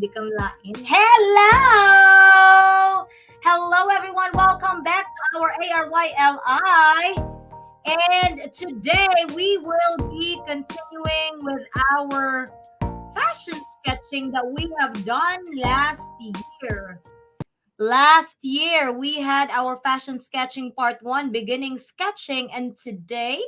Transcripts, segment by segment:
di ka lain. Hello! Hello everyone, welcome back to our ARYLI. And today we will be continuing with our fashion sketching that we have done last year. Last year, we had our fashion sketching part one, beginning sketching, and today,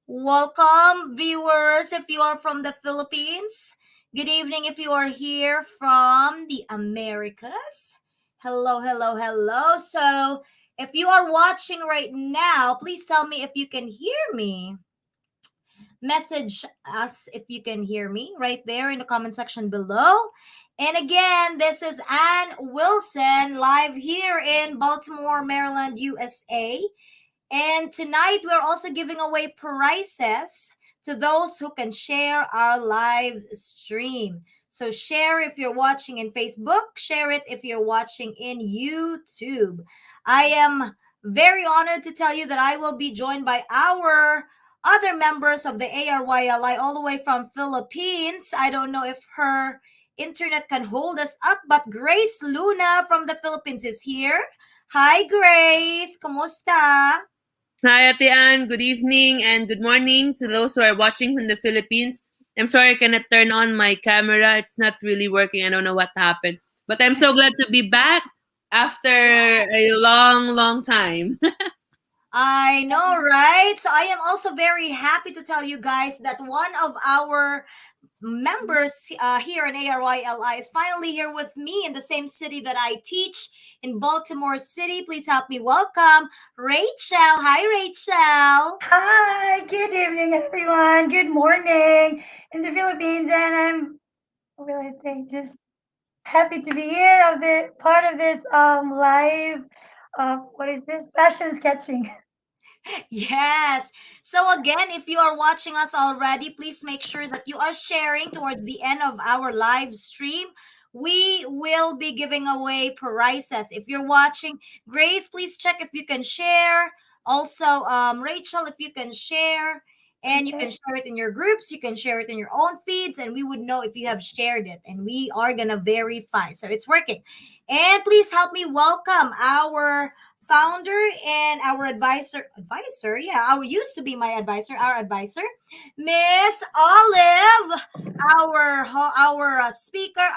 welcome viewers if you are from the Philippines. Good evening if you are here from the Americas. Hello, hello, hello. So, if you are watching right now, please tell me if you can hear me. Message us if you can hear me right there in the comment section below. And again, this is Ann Wilson live here in Baltimore, Maryland, USA. And tonight we're also giving away prizes to those who can share our live stream. So share if you're watching in Facebook, share it if you're watching in YouTube. I am very honored to tell you that I will be joined by our other members of the ARYLI all the way from Philippines. I don't know if her internet can hold us up, but Grace Luna from the Philippines is here. Hi Grace, kumusta? Hi, Ate Ann. Good evening and good morning to those who are watching from the Philippines. I'm sorry I cannot turn on my camera. It's not really working. I don't know what happened. But I'm so glad to be back after a long, long time. I know, right? So I am also very happy to tell you guys that one of our members here in ARYLI is finally here with me in the same city that I teach in Baltimore City. Please help me welcome Rachel. Hi, Rachel. Hi, good evening, everyone. Good morning in the Philippines, and what will I say, just happy to be here of the part of this live. What is this? Fashion sketching. Yes. So again, if you are watching us already, please make sure that you are sharing towards the end of our live stream. We will be giving away prizes. If you're watching, Grace, please check if you can share. Also, Rachel, if you can share. And you can Okay. share it in your groups, you can share it in your own feeds, and we would know if you have shared it. And we are gonna verify. So it's working. And please help me welcome our founder and our advisor, yeah, our used to be my advisor, our advisor, Miss Olive, our speaker,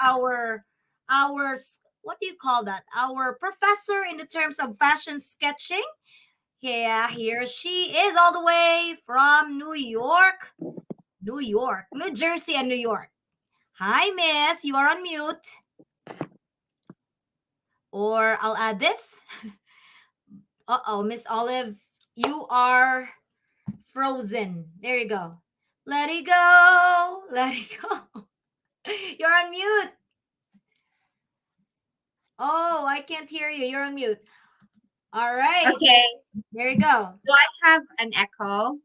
what do you call that, our professor in the terms of fashion sketching. Yeah, here she is all the way from New Jersey and New York. Hi, Miss, you are on mute, or I'll add this. Uh-oh, Miss Olive, you are frozen. There you go. Let it go. Let it go. You're on mute. Oh, I can't hear you. You're on mute. All right. Okay. There you go. Do I have an echo?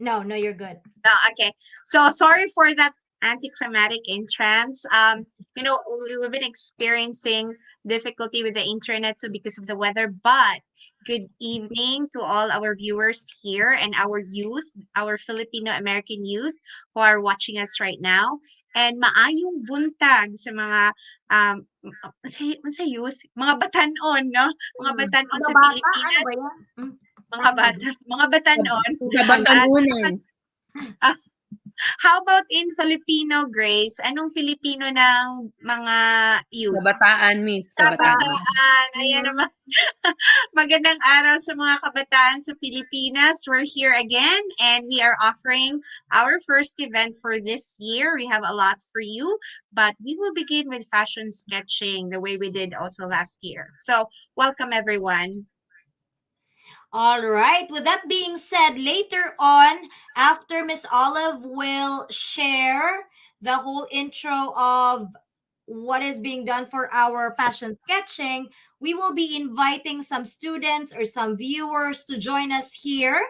No, you're good. Okay. So sorry for that anticlimactic entrance. We've been experiencing difficulty with the internet too because of the weather, but good evening to all our viewers here and our youth, our Filipino American youth who are watching us right now. And maayong buntag sa mga sa youth, mga batanon, no? Mga batanon Mga sa bata, ano Pilipinas, ba yan? mga batanon. Kabatanunan. How about in Filipino, Grace? Anong Filipino ng mga youth? Kabataan, Miss. Kabataan. Kabataan. Ayan naman. Magandang araw sa mga kabataan sa Pilipinas. We're here again and we are offering our first event for this year. We have a lot for you, but we will begin with fashion sketching the way we did also last year. So welcome everyone. All right. With that being said, later on, after Miss Olive will share the whole intro of what is being done for our fashion sketching, we will be inviting some students or some viewers to join us here.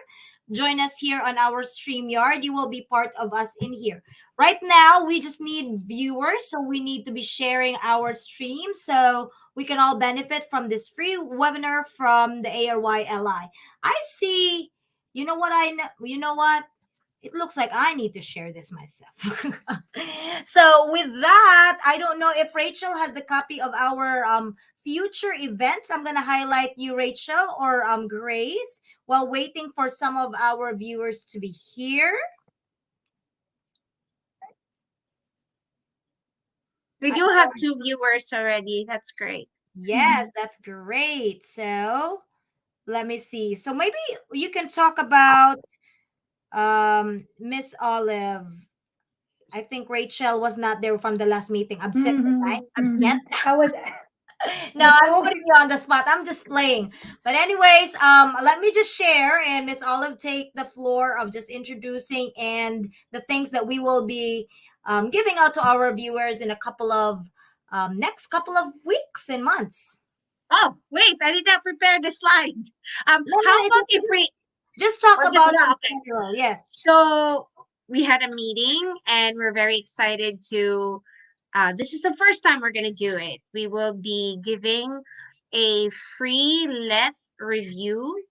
Join us here on our StreamYard. You will be part of us in here. Right now, we just need viewers, so we need to be sharing our stream so we can all benefit from this free webinar from the ARYLI. I see. You know what? it looks like I need to share this myself. So with that, I don't know if Rachel has the copy of our future events. I'm gonna highlight you, Rachel, or Grace, while waiting for some of our viewers to be here. We do have 2 viewers already. That's great. Yes, that's great. So let me see. So maybe you can talk about Miss Olive. I think Rachel was not there from the last meeting. Absent, right? Absent. I was No, I'm putting you on the spot. I'm just playing. But anyways, let me just share and Miss Olive take the floor of just introducing and the things that we will be giving out to our viewers in a couple of next couple of weeks and months. Oh, wait, I did not prepare the slide. No, How about if we just talk just about go, it okay. in general, yes. So we had a meeting and we're very excited to this is the first time we're gonna do it. We will be giving a free let review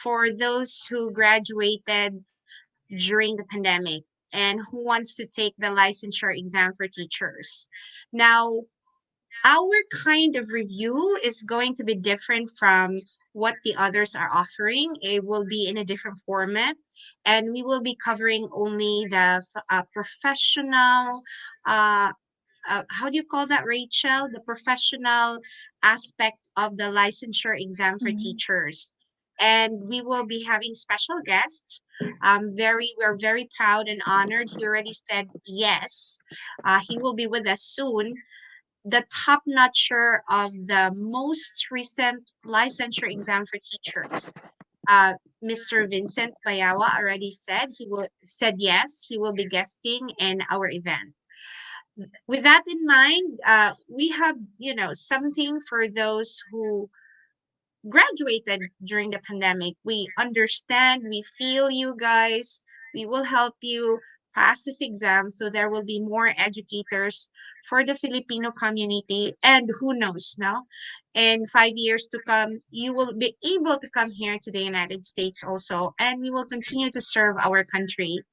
for those who graduated during the pandemic and who wants to take the licensure exam for teachers. Now, our kind of review is going to be different from what the others are offering. It will be in a different format, and we will be covering only the professional. How do you call that, Rachel? The professional aspect of the licensure exam for teachers. And we will be having special guests. We're very proud and honored. He already said yes. He will be with us soon. The top notcher of the most recent licensure exam for teachers. Mr. Vincent Bayawa already said yes, he will be guesting in our event. With that in mind, we have something for those who graduated during the pandemic. We understand, we feel you guys. We will help you pass this exam so there will be more educators for the Filipino community. And who knows now, in 5 years to come, you will be able to come here to the United States also, and we will continue to serve our country.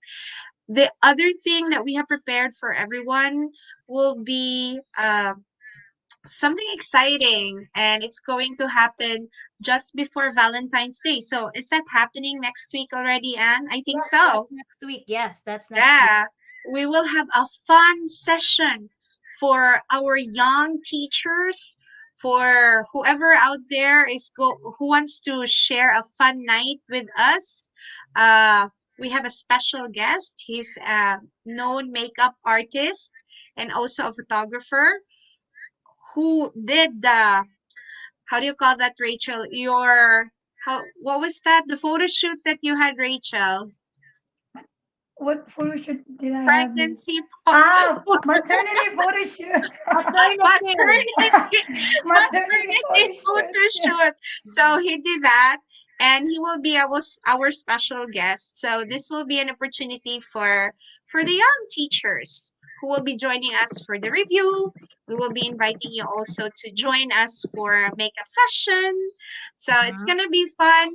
The other thing that we have prepared for everyone will be something exciting, and it's going to happen just before Valentine's Day. So is that happening next week already, Anne? I think Yes, so. that's next week. Yes, that's next week. Yeah, we will have a fun session for our young teachers, for whoever out there who wants to share a fun night with us. We have a special guest. He's a known makeup artist and also a photographer who did the, how do you call that, Rachel? What was that? The photo shoot that you had, Rachel? What photo shoot did I have? Pregnancy. Maternity photo shoot. Maternity photo shoot. So he did that, and he will be our special guest. So this will be an opportunity for the young teachers who will be joining us for the review. We will be inviting you also to join us for a makeup session. So it's gonna be fun.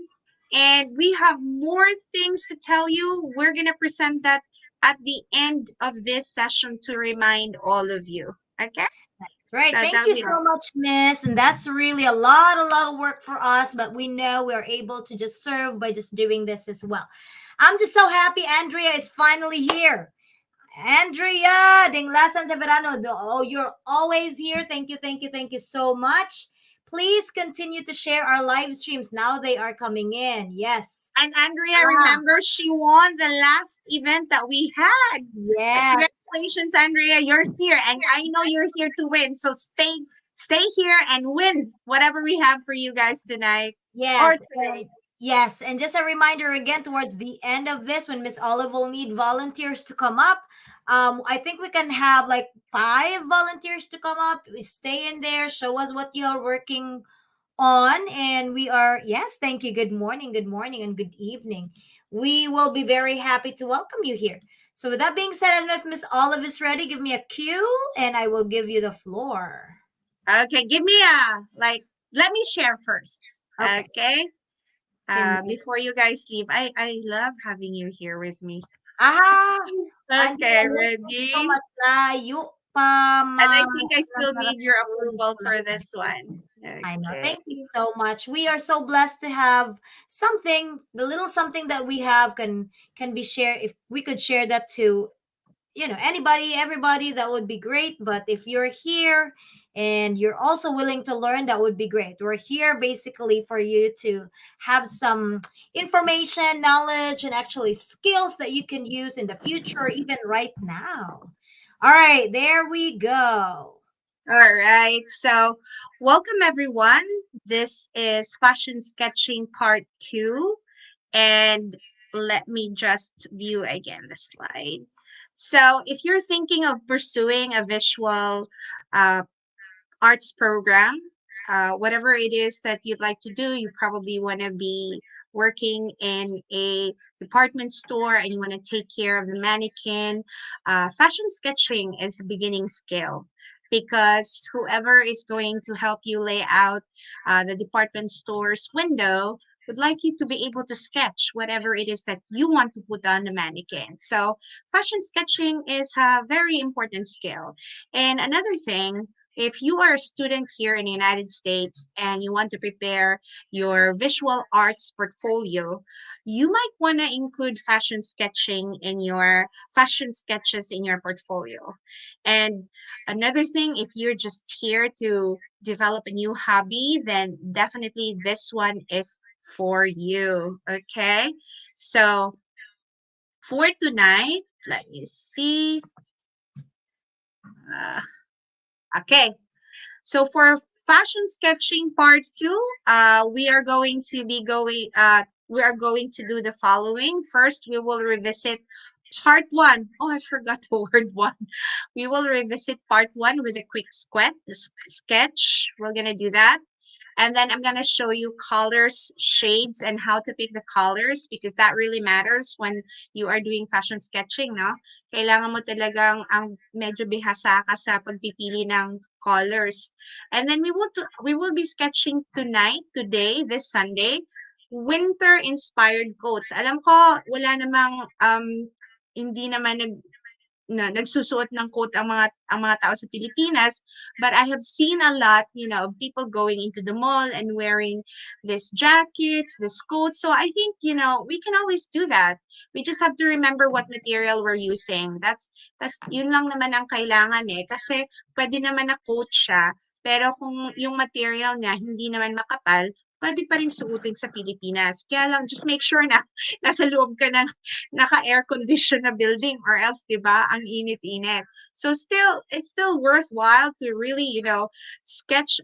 And we have more things to tell you. We're going to present that at the end of this session to remind all of you. Okay? Right. So Thank you so much, Miss. And that's really a lot of work for us, but we know we are able to just serve by just doing this as well. I'm just so happy Andrea is finally here. Andrea, Dinglasan Severano. Oh, you're always here. Thank you so much. Please continue to share our live streams. Now they are coming in. Yes. And Andrea, remember, she won the last event that we had. Yes. Congratulations, Andrea. You're here. And I know you're here to win. So stay here and win whatever we have for you guys tonight. Yes. Yes. And just a reminder again, towards the end of this, when Miss Olive will need volunteers to come up, I think we can have like 5 volunteers to come up. We stay in there, show us what you're working on, and we are, yes, thank you. Good morning, and good evening. We will be very happy to welcome you here. So with that being said, I don't know if Miss Olive is ready. Give me a cue and I will give you the floor. Okay, give me let me share first. Okay. Before you guys leave, I love having you here with me. Ah, ano, Okay, thank you so ready? much. Layo pa, And I ma. think I still need your approval for this one. I know. Okay. Thank you so much. We are so blessed to have something, the little something that we have can be shared. If we could share that to, anybody, everybody, that would be great. But if you're here and you're also willing to learn, that would be great. We're here basically for you to have some information, knowledge, and actually skills that you can use in the future, even right now. All right, there we go. All right. So, welcome everyone. This is Fashion Sketching Part 2. And let me just view again the slide. So, if you're thinking of pursuing a visual uh, arts program, whatever it is that you'd like to do, you probably want to be working in a department store and you want to take care of the mannequin. Fashion sketching is a beginning skill because whoever is going to help you lay out the department store's window would like you to be able to sketch whatever it is that you want to put on the mannequin. So, fashion sketching is a very important skill. And another thing, if you are a student here in the United States and you want to prepare your visual arts portfolio, you might want to include fashion sketching in your fashion sketches in your portfolio. And another thing, if you're just here to develop a new hobby, then definitely this one is for you. Okay. So for tonight, let me see. Uh, okay. So for fashion sketching part 2, we are going to do the following. First, we will revisit part 1. Oh, I forgot the word 1. We will revisit part 1 with a quick sketch. We're going to do that. And then I'm going to show you colors, shades, and how to pick the colors because that really matters when you are doing fashion sketching, no? Kailangan mo talagang ang medyo bihasa ka sa pagpipili ng colors. And then we will be sketching today, this Sunday, winter-inspired coats. Alam ko, wala namang, hindi naman nagsusuot ng coat ang mga tao sa Pilipinas, but I have seen a lot, of people going into the mall and wearing this jackets, this coats. So I think, we can always do that. We just have to remember what material we're using. That's yun lang naman ang kailangan kasi pwede naman na coat siya, pero kung yung material niya hindi naman makapal, pwede pa rin suotin sa Pilipinas. Kaya lang, just make sure na nasa loob ka ng naka-air condition na building or else, 'di ba, ang init-init. So it's still worthwhile to really, sketch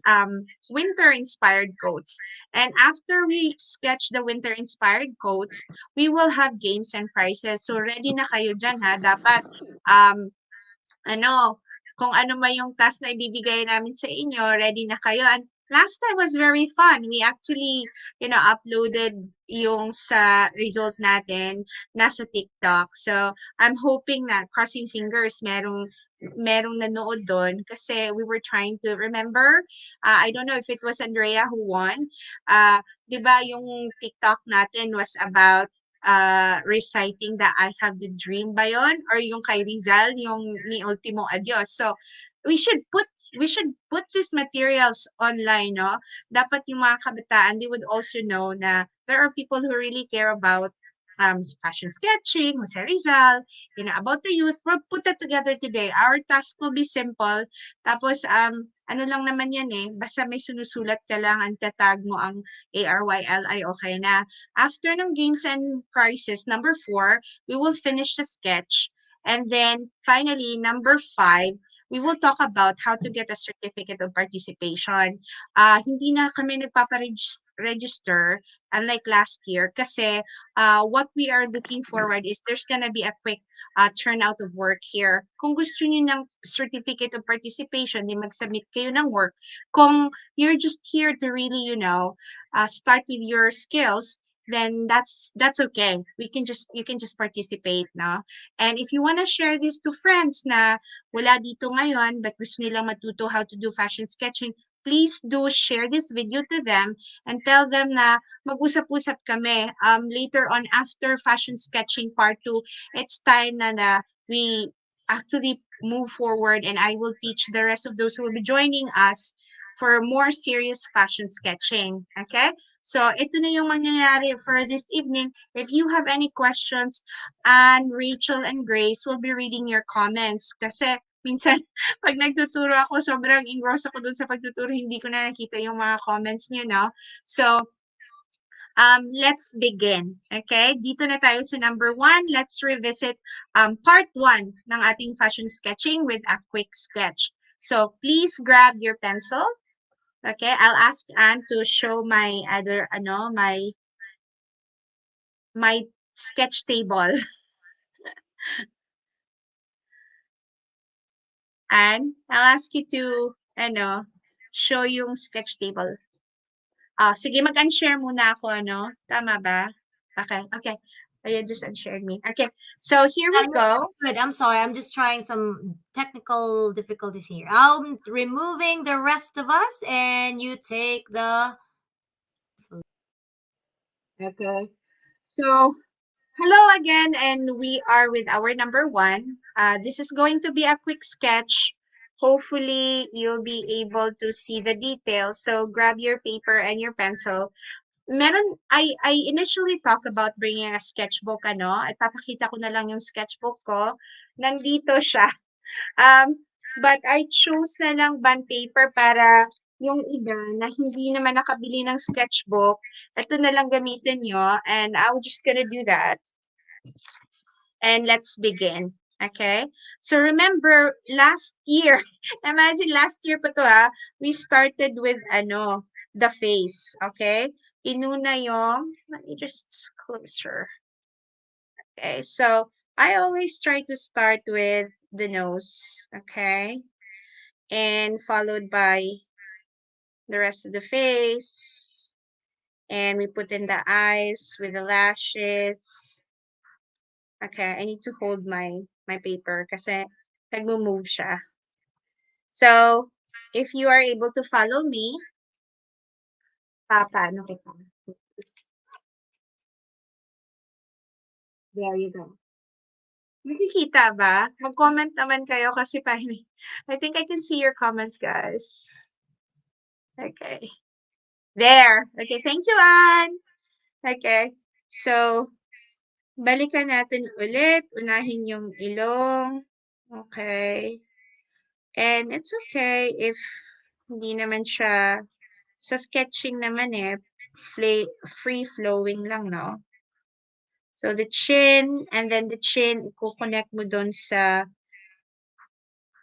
winter-inspired coats. And after we sketch the winter-inspired coats, we will have games and prizes. So ready na kayo diyan ha. Dapat ano, kung ano man yung task na ibibigay namin sa inyo, ready na kayo. And last time was very fun. We actually, uploaded yung sa result natin nasa TikTok. So, I'm hoping na, crossing fingers, merong nanood doon kasi we were trying to remember. I don't know if it was Andrea who won. 'Di ba yung TikTok natin was about reciting the I Have the Dream ba yun? Or yung kay Rizal, yung ni Ultimo Adios. So, we should put these materials online, no? Dapat yung mga kabataan, they would also know na there are people who really care about fashion sketching, Jose Rizal, about the youth. We'll put that together today. Our task will be simple. Tapos, ano lang naman yan basta may sinusulat ka lang, ang tatag mo ang ARYLI, okay na. After ng games and prizes, number 4, we will finish the sketch. And then, finally, number 5, we will talk about how to get a certificate of participation. Hindi na kami nagpaparegister unlike last year kasi what we are looking forward is there's gonna be a quick turnout of work here. Kung gusto niyo ng certificate of participation, di mag-submit kayo ng work. Kung you're just here to really, start with your skills, then that's okay. You can just participate, no? And if you want to share this to friends na wala dito ngayon but gusto nilang matuto how to do fashion sketching, please do share this video to them and tell them na mag-usap-usap kami. Later on after fashion sketching part 2, it's time na we actually move forward and I will teach the rest of those who will be joining us for more serious fashion sketching. Okay? So, ito na yung mangyayari for this evening. If you have any questions, and Rachel and Grace will be reading your comments. Kasi, minsan, pag nagtuturo ako, sobrang engrossed ako dun sa pagtuturo, hindi ko na nakita yung mga comments niyo, no? So, let's begin. Okay? Dito na tayo sa number 1. Let's revisit part 1 ng ating fashion sketching with a quick sketch. So, please grab your pencil. Okay, I'll ask Anne to show my other, my sketch table. Anne, I'll ask you to, show yung sketch table. Sige, mag-unshare muna ako, Tama ba? Okay. You just unshared me. Okay, so here we go. Good. I'm sorry. I'm just trying some technical difficulties here. I'm removing the rest of us, and you take the. Okay. So, hello again, and we are with our number 1. This is going to be a quick sketch. Hopefully, you'll be able to see the details. So, grab your paper and your pencil. I initially talk about bringing a sketchbook, At papakita ko na lang yung sketchbook ko. Nandito siya. But I chose na lang bond paper para yung iba na hindi naman nakabili ng sketchbook, ito na lang gamitin nyo, and I'm just gonna do that. And let's begin. Okay? So remember, last year, imagine last year pa to we started with the face. Okay? Inuna yung, let me just closer. Okay, so I always try to start with the nose, okay? And followed by the rest of the face. And we put in the eyes with the lashes. Okay, I need to hold my paper kasi nagmo-move siya. So, if you are able to follow me, paano kita? There you go. Nakikita ba? Mag-comment naman kayo kasi I think I can see your comments, guys. Okay. There. Okay, thank you, Anne. Okay. So, balikan natin ulit. Unahin yung ilong. Okay. And it's okay if hindi naman siya, sa sketching naman free-flowing lang, no? So, the chin, and then the chin, i-connect mo dun sa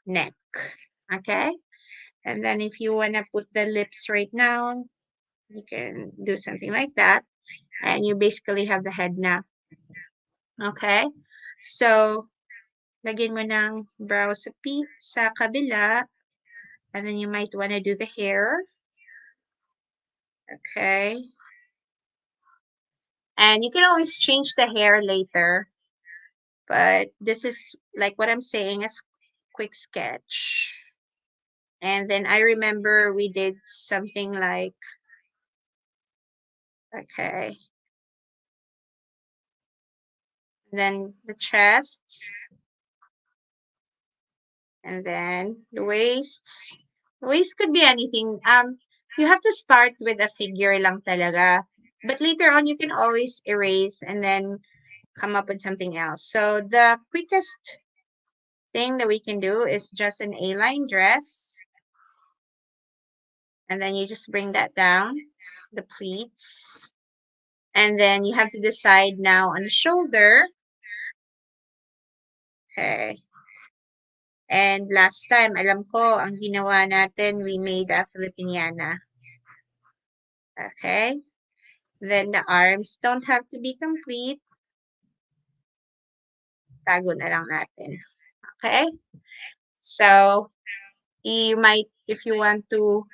neck. Okay? And then if you want to put the lips right now, you can do something like that. And you basically have the head na. Okay? So, lagyan mo ng brow sa kabila. And then you might want to do the hair. Okay? And you can always change the hair later. But this is like what I'm saying, a quick sketch. And then I remember we did something like, okay. Then the chest. And then the waist. The waist could be anything. You have to start with a figure lang talaga. But later on, you can always erase and then come up with something else. So the quickest thing that we can do is just an A-line dress. And then you just bring that down, the pleats. And then you have to decide now on the shoulder. Okay. And last time, alam ko, ang ginawa natin, we made a Filipiniana. Okay. Then the arms don't have to be complete. Tago na lang natin. Okay. So, you might, if you want to,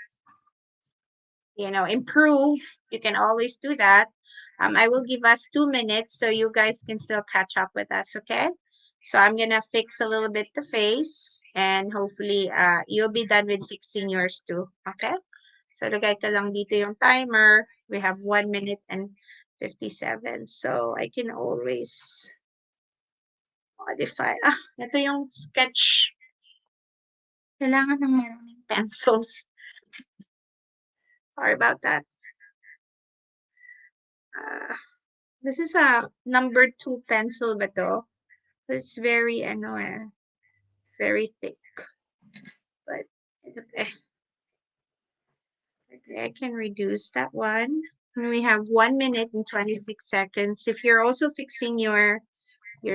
improve, you can always do that. I will give us 2 minutes so you guys can still catch up with us, okay? So I'm gonna fix a little bit the face and hopefully you'll be done with fixing yours too, okay? So lagay ko lang dito yung timer. We have 1 minute and 57. So I can always modify. Ito yung sketch. Kailangan ng maraming pencils. Sorry about that. This is a number 2 pencil ba to? It's very, very thick. But it's okay. Okay, I can reduce that one. And we have 1 minute and 26 seconds. If you're also fixing your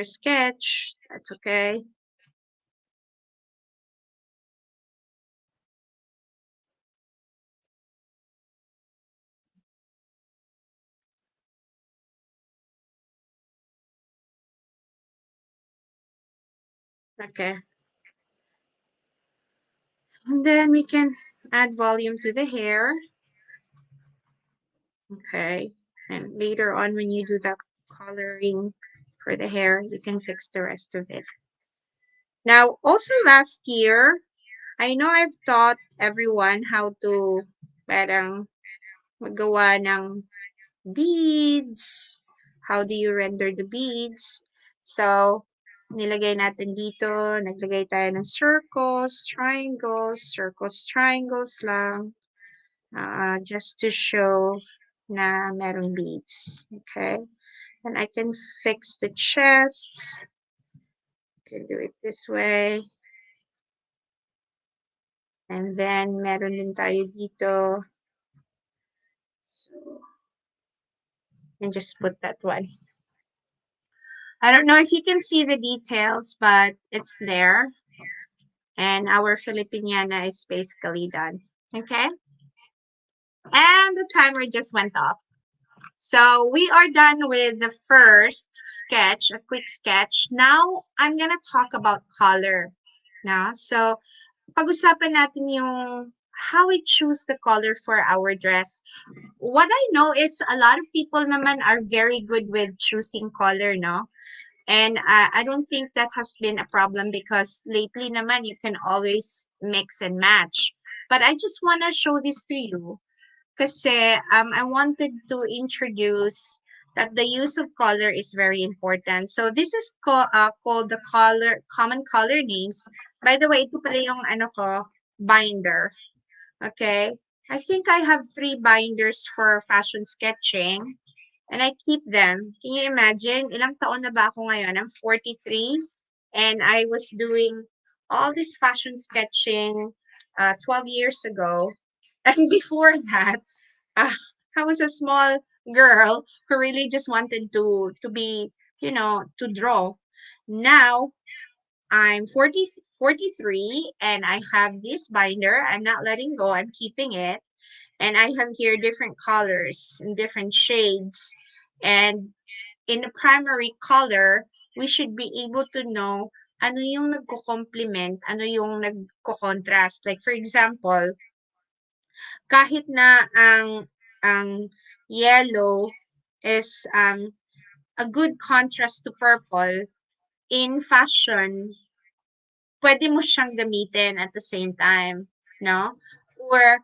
sketch, that's okay. Okay. And then we can add volume to the hair. Okay. And later on, when you do the coloring for the hair, you can fix the rest of it. Now, also last year, I know I've taught everyone how to parang magawa ng beads. How do you render the beads? So, nilagay natin dito, naglagay tayo ng circles, triangles lang. Just to show na merong beads. Okay? And I can fix the chest. Can do it this way. And then, meron din tayo dito. So, and just put that one. I don't know if you can see the details, but it's there. And our Filipiniana is basically done. Okay? And the timer just went off. So we are done with the first sketch, a quick sketch. Now, I'm going to talk about color. Now, so pag-usapan natin yung how we choose the color for our dress. What I know is a lot of people naman are very good with choosing color, no? And I don't think that has been a problem because lately naman you can always mix and match. But I just want to show this to you kasi I wanted to introduce that the use of color is very important. So this is called the common color names. By the way, ito pala yung binder. Okay? I think I have 3 binders for fashion sketching. And I keep them. Can you imagine? Ilang taon na ba ako ngayon? I'm 43. And I was doing all this fashion sketching 12 years ago. And before that, I was a small girl who really just wanted to be, to draw. Now, I'm 43 and I have this binder. I'm not letting go. I'm keeping it. And I have here different colors and different shades. And in the primary color, we should be able to know ano yung nagko-complement, ano yung nagko-contrast. Like for example, kahit na ang yellow is a good contrast to purple, in fashion, pwede mo siyang gamitin at the same time, no? Or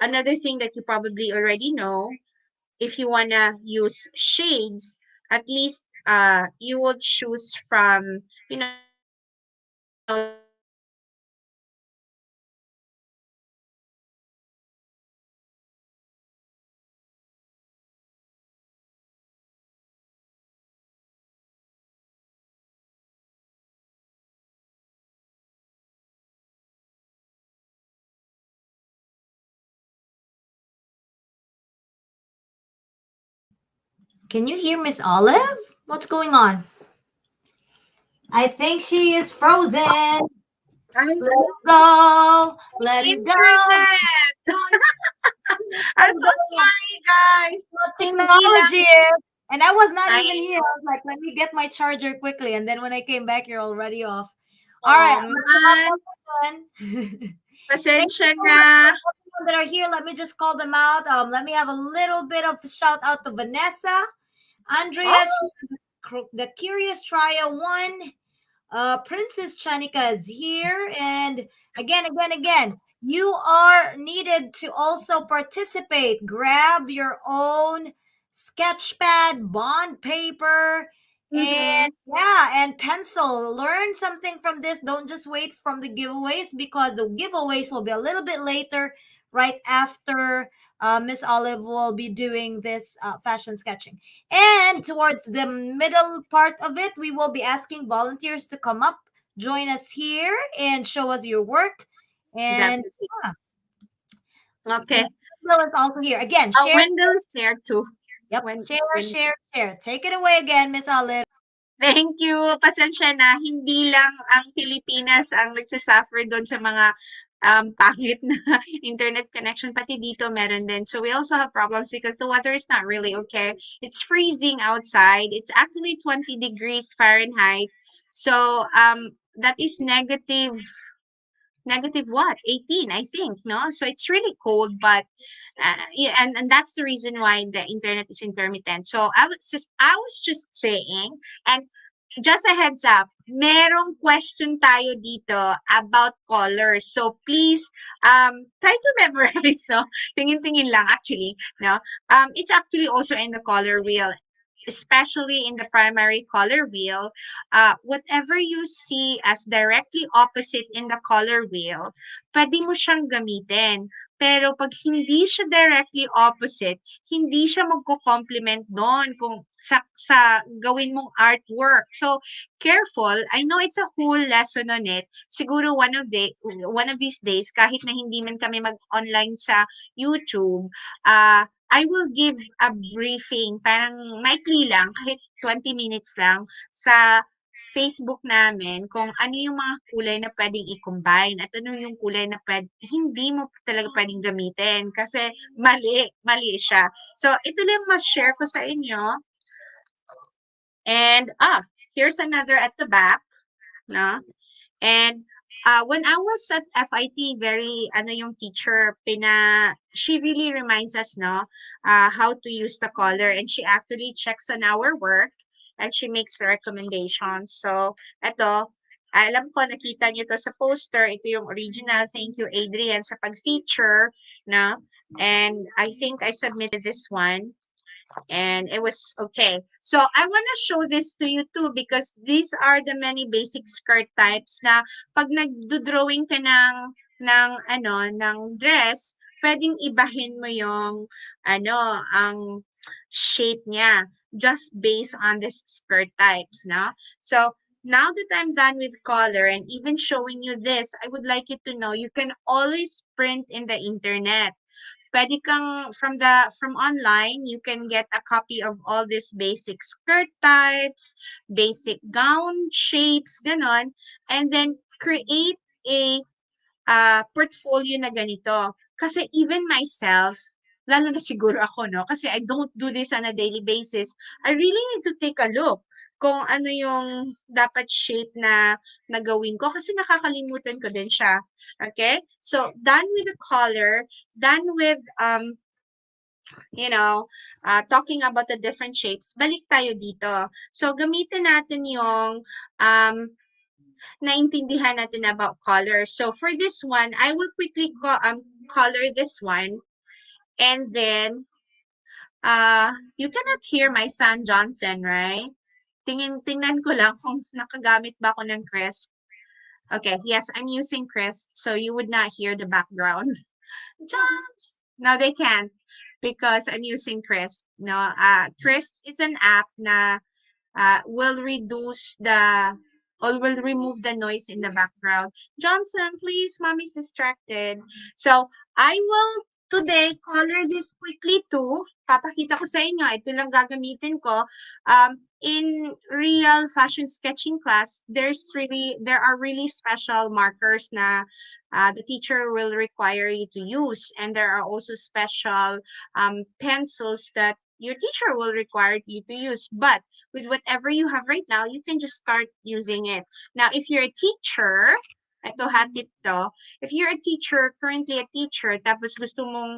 another thing that you probably already know, if you wanna use shades, at least you will choose from, Can you hear Miss Olive? What's going on? I think she is frozen. Let it go. Let it go. internet. I'm so sorry, guys. Technology. And I was not I even here. I was like, let me get my charger quickly. And then when I came back, you're already off. All right. Man, pasensya na. everyone that are here, let me just call them out. Let me have a little bit of shout out to Vanessa, Andreas, the Curious Trio 1, Princess Chanika is here, and again, you are needed to also participate. Grab your own sketch pad, bond paper, and and pencil. Learn something from this. Don't just wait from the giveaways, because the giveaways will be a little bit later, right after Miss Olive will be doing this fashion sketching. And towards the middle part of it, we will be asking volunteers to come up, join us here, and show us your work. And Definitely. yeah, Okay. Will is also here. Again, share. Wendell is here too. Yep, When, share. Take it away again, Miss Olive. Thank you. Pasensya na, hindi lang ang Pilipinas ang nagsasuffer doon sa mga pangit na internet connection. Pati dito meron din. So we also have problems because the weather is not really okay. It's freezing outside. It's actually 20 degrees Fahrenheit. So that is negative what? 18, I think, no? So it's really cold, but yeah, and that's the reason why the internet is intermittent. So I was just saying, and just a heads up, merong question tayo dito about colors. So please try to memorize, no? Tingin-tingin lang actually, no? It's actually also in the color wheel, especially in the primary color wheel. Whatever you see as directly opposite in the color wheel, pwede mo siyang gamitin. Pero pag hindi siya directly opposite, hindi siya magko-complement doon kung sa gawin mong artwork. So, careful. I know it's a whole lesson on it. Siguro one of these days, kahit na hindi man kami mag-online sa YouTube, I will give a briefing, parang maikli lang, kahit 20 minutes lang, sa Facebook namin kung ano yung mga kulay na pwedeng i-combine at ano yung kulay na hindi mo talaga pwedeng gamitin kasi mali siya. So, ito lang mas-share ko sa inyo. And, here's another at the back, no? And, when I was at FIT, yung teacher, she really reminds us, no, how to use the color, and she actually checks on our work, and she makes recommendations. So, ito, alam ko, nakita niyo to sa poster, ito yung original. Thank you, Adrian, sa pag-feature, no? And I think I submitted this one. And it was okay. So I want to show this to you too because these are the many basic skirt types na pag nagdo-drawing ka ng dress, pwedeng ibahin mo yung ang shape niya just based on the skirt types, no? So now that I'm done with color and even showing you this, I would like you to know you can always print in the internet. Pwede kang from online, you can get a copy of all these basic skirt types, basic gown shapes, ganon, and then create a portfolio na ganito. Kasi even myself, lalo na siguro ako, no? Kasi I don't do this on a daily basis. I really need to take a look kung ano yung dapat shape na gawin ko kasi nakakalimutan ko din siya. Okay? So, done with the color, done with talking about the different shapes, balik tayo dito. So, gamitin natin yung naintindihan natin about color. So, for this one, I will quickly color this one. And then, you cannot hear my son, Johnson, right? Tingnan ko lang kung nakagamit ba ako ng crisp. Okay, yes, I'm using crisp, so you would not hear the background. Johns! No, they can't because I'm using crisp. No, crisp is an app na will remove the noise in the background. Johnson, please, mommy's distracted. So, I will today color this quickly too. Papakita ko sa inyo, ito lang gagamitin ko. In real fashion sketching class, there are really special markers na the teacher will require you to use, and there are also special pencils that your teacher will require you to use. But with whatever you have right now, you can just start using it. Now, if you're a teacher, Ito, hatip to. If you're a teacher, currently a teacher, tapos gusto mong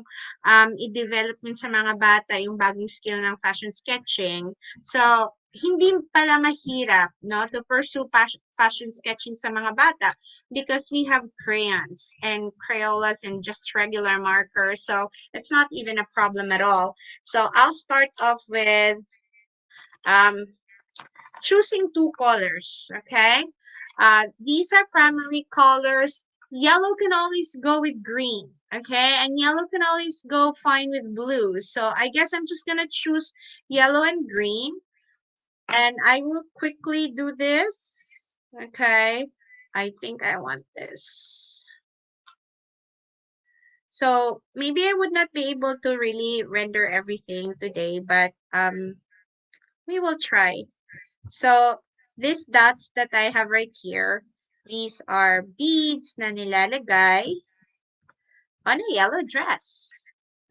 i-develop yun sa mga bata yung bagong skill ng fashion sketching. So, hindi pala mahirap, no, to pursue fashion sketching sa mga bata because we have crayons and Crayolas and just regular markers. So, it's not even a problem at all. So, I'll start off with choosing two colors, okay? These are primary colors. Yellow can always go with green, okay? And yellow can always go fine with blue. So I guess I'm just gonna choose yellow and green. And I will quickly do this, okay? I think I want this. So maybe I would not be able to really render everything today, but we will try. So these dots that I have right here, these are beads na nilalagay on a yellow dress.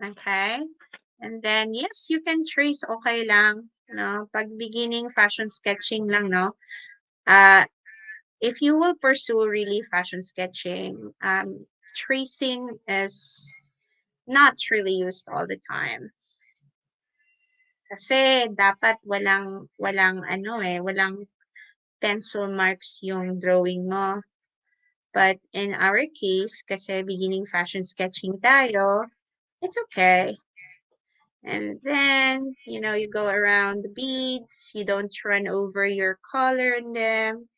Okay? And then, yes, you can trace okay lang. No? Pag beginning fashion sketching lang, no? If you will pursue really fashion sketching, tracing is not really used all the time. Kasi dapat walang pencil marks yung drawing mo. But in our case, kasi beginning fashion sketching tayo, it's okay. And then, you know, you go around the beads, you don't run over your color in them.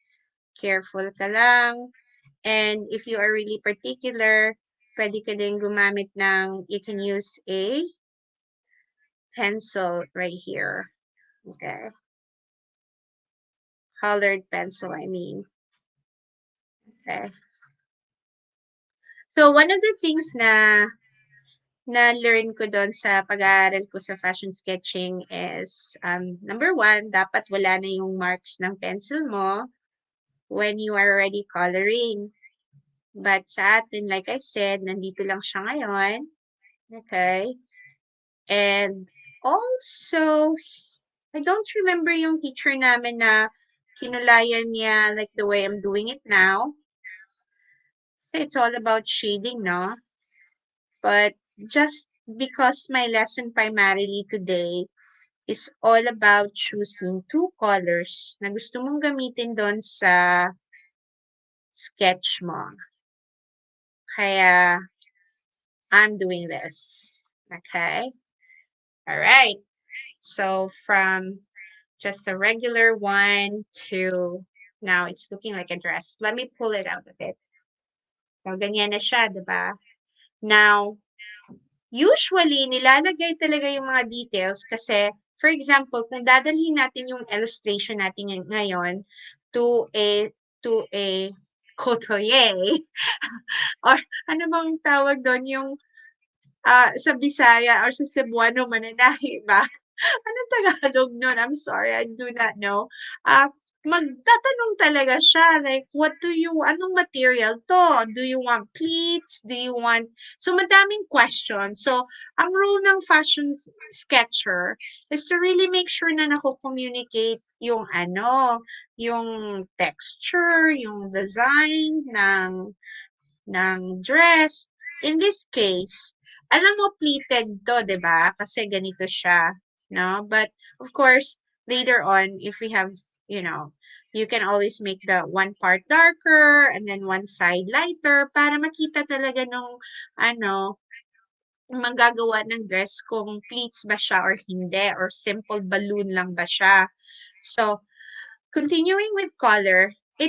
Careful ka lang. And if you are really particular, pwede ka din gumamit ng, you can use a pencil right here. Okay. Colored pencil, I mean. Okay. So, one of the things na learn ko doon sa pag-aaral ko sa fashion sketching is, number one, dapat wala na yung marks ng pencil mo when you are already coloring. But sa atin, like I said, nandito lang siya ngayon. Okay? And also, I don't remember yung teacher namin na kinulayan niya like the way I'm doing it now. So, it's all about shading, no? But just because my lesson primarily today is all about choosing two colors na gusto mong gamitin doon sa sketch mo. Kaya, I'm doing this. Okay? All right. So, from just a regular one to now it's looking like a dress. Let me pull it out a bit. So, ganyan na siya, diba? Now, usually, nilalagay talaga yung mga details kasi, for example, kung dadalhin natin yung illustration natin ngayon to a couturier, or ano bang tawag doon, yung sa Bisaya or sa Cebuano mananahi ba? Anong Tagalog nun? I'm sorry, I do not know. Magtatanong talaga siya, like, anong material to? Do you want pleats? Do you want, so madaming questions. So, ang role ng fashion sketcher is to really make sure na nako-communicate yung yung texture, yung design ng dress. In this case, alam mo pleated to, 'di ba? Kasi ganito siya, no? But of course, later on, if we have, you can always make the one part darker and then one side lighter para makita talaga nung manggagawa ng dress kung pleats ba siya or hindi or simple balloon lang ba siya. So, continuing with color, I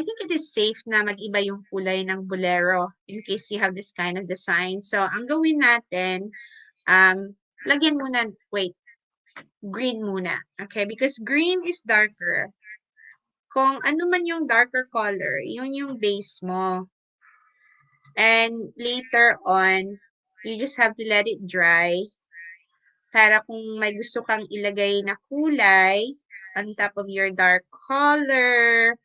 think it is safe na mag-iba yung kulay ng bolero in case you have this kind of design. So, ang gawin natin, lagyan muna, green muna. Okay? Because green is darker. Kung ano man yung darker color, yun yung base mo. And later on, you just have to let it dry. Para kung may gusto kang ilagay na kulay on top of your dark color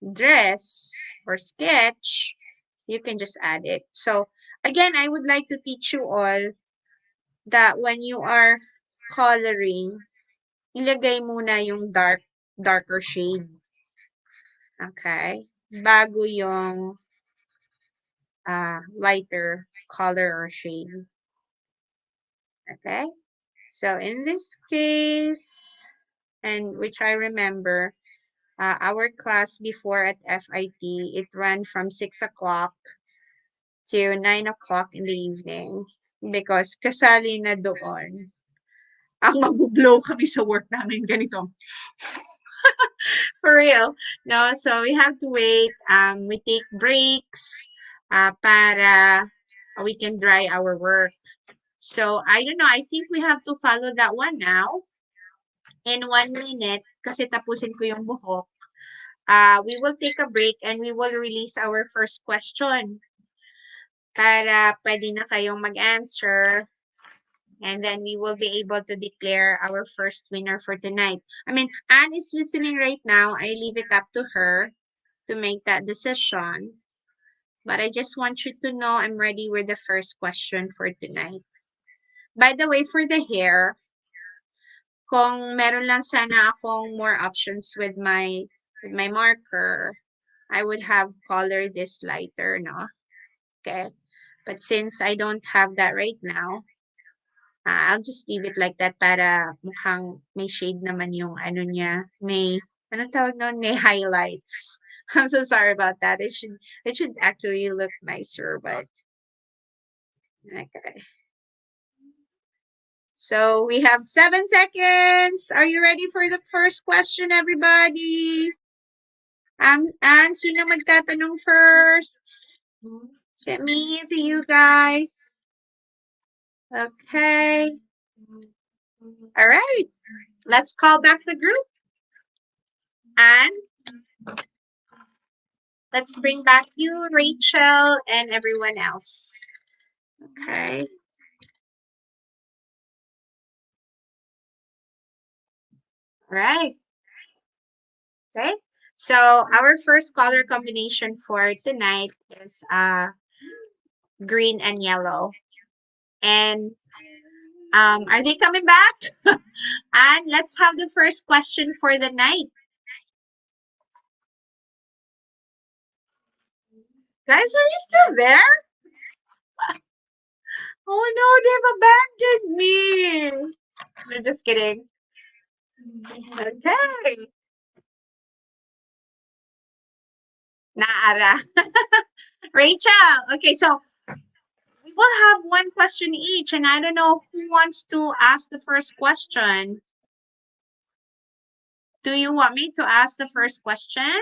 dress or sketch, you can just add it. So, again, I would like to teach you all that when you are coloring, ilagay muna yung darker shade. Okay? Bago yung lighter color or shade. Okay? So in this case, and which I remember, our class before at FIT, it ran from 6 o'clock to 9 o'clock in the evening because kasali na doon ang mag-blow kami sa work namin ganito. For real. No, so we have to wait. We take breaks para we can dry our work. So I don't know. I think we have to follow that one now. In 1 minute, kasi tapusin ko yung buhok. We will take a break and we will release our first question. Para pwede na kayong mag-answer. And then we will be able to declare our first winner for tonight. I mean, Anne is listening right now. I leave it up to her to make that decision. But I just want you to know I'm ready with the first question for tonight. By the way, for the hair, kung meron lang sana akong more options with my marker, I would have colored this lighter, no? Okay. But since I don't have that right now, I'll just leave it like that para mukhang may shade naman yung ano niya. May, anong tawag nun? May highlights. I'm so sorry about that. It should actually look nicer, but okay. So we have 7 seconds. Are you ready for the first question, everybody? And sino magtatanong first? Is it me? Is it you guys? Okay. All right. Let's call back the group. And let's bring back you, Rachel, and everyone else. Okay. All right. Okay. So our first color combination for tonight is green and yellow. And are they coming back? And let's have the first question for the night. Guys, are you still there? Oh no, they've abandoned me. No, just kidding. Okay. Naara. Rachel, okay, so we will have one question each, and I don't know who wants to ask the first question. Do you want me to ask the first question?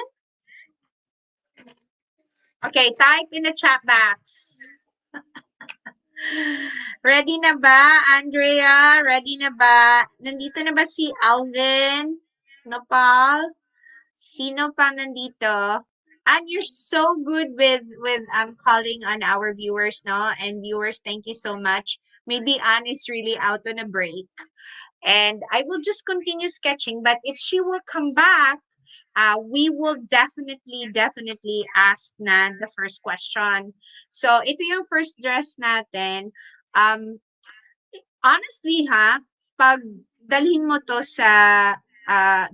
Okay, type in the chat box. Ready na ba, Andrea? Ready na ba? Nandito na ba si Alvin? Nopal? Sino pa nandito? And you're so good with calling on our viewers, no? And viewers, thank you so much. Maybe Anne is really out on a break. And I will just continue sketching. But if she will come back, we will definitely ask na the first question. So, ito yung first dress natin. Honestly, pag dalhin mo to sa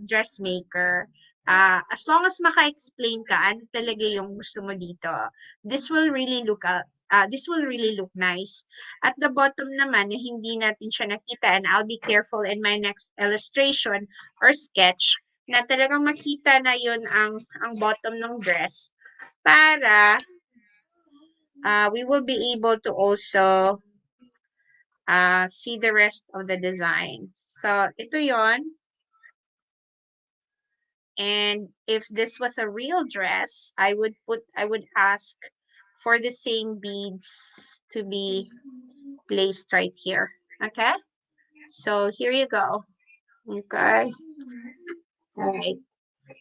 dressmaker, as long as maka-explain ka ano talaga yung gusto mo dito, this will really look nice. At the bottom naman, na hindi natin siya nakita, and I'll be careful in my next illustration or sketch, na talagang makita na yun ang bottom ng dress para we will be able to also see the rest of the design. So, ito yon. And if this was a real dress, I would ask for the same beads to be placed right here. Okay? So, here you go. Okay. All right.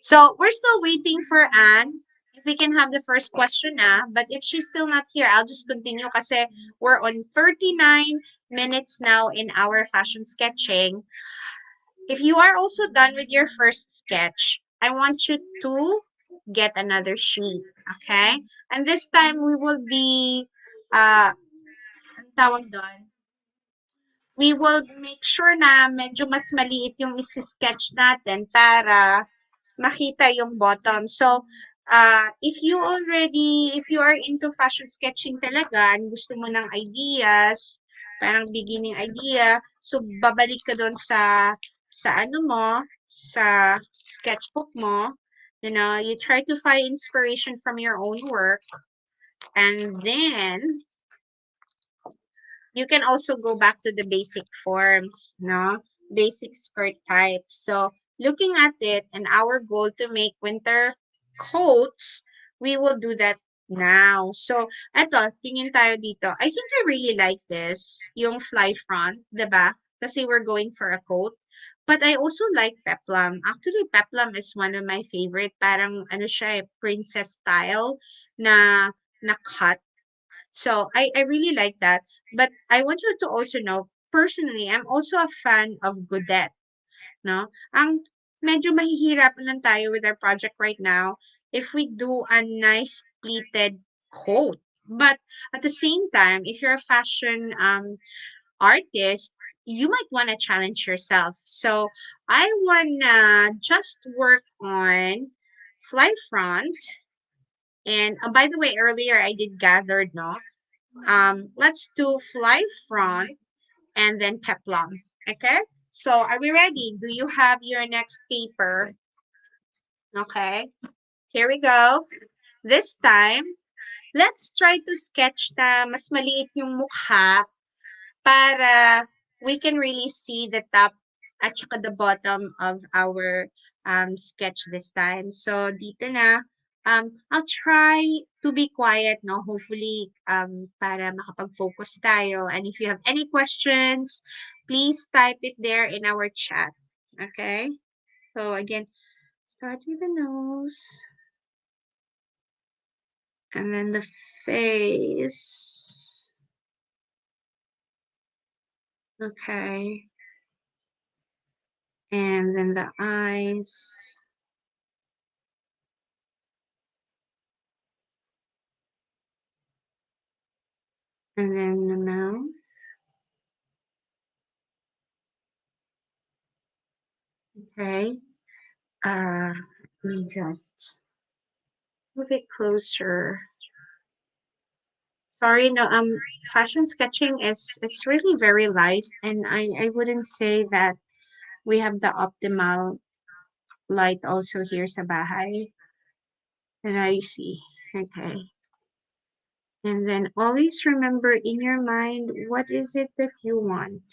So, we're still waiting for Anne. If we can have the first question but if she's still not here, I'll just continue kasi we're on 39 minutes now in our fashion sketching. If you are also done with your first sketch, I want you to get another sheet, okay? And this time we will be, tawag doon, we will make sure na medyo mas maliit yung isi-sketch natin para makita yung bottom. So, if you are into fashion sketching talaga, and gusto mo ng ideas, parang beginning idea, so babalik ka doon sa ano mo, sa sketchbook mo, you try to find inspiration from your own work, and then you can also go back to the basic forms, no? Basic skirt type. So, looking at it and our goal to make winter coats, we will do that now. So, eto, tingin tayo dito. I think I really like this, yung fly front, 'di ba? Kasi we're going for a coat. But I also like peplum. Actually, peplum is one of my favorite. Parang ano siya, princess style na cut. So I really like that. But I want you to also know, personally, I'm also a fan of Godet, no? Ang medyo mahihirapan lang tayo with our project right now if we do a nice pleated coat. But at the same time, if you're a fashion artist, you might want to challenge yourself. So I wanna just work on fly front. And by the way, earlier I did gathered, no? Let's do fly front and then peplum. Okay? So are we ready? Do you have your next paper? Okay. Here we go. This time, let's try to sketch na mas maliit yung mukha para we can really see the top at saka the bottom of our sketch this time. So dito na, I'll try to be quiet, no? Hopefully, para makapag-focus tayo. And if you have any questions, please type it there in our chat. Okay? So again, start with the nose. And then the face. Okay. And then the eyes. And then the mouth. Okay. Let me just move it closer. Sorry, no, fashion sketching is it's really very light, and I wouldn't say that we have the optimal light also here sa bahay. And I see. Okay. And then always remember in your mind, what is it that you want?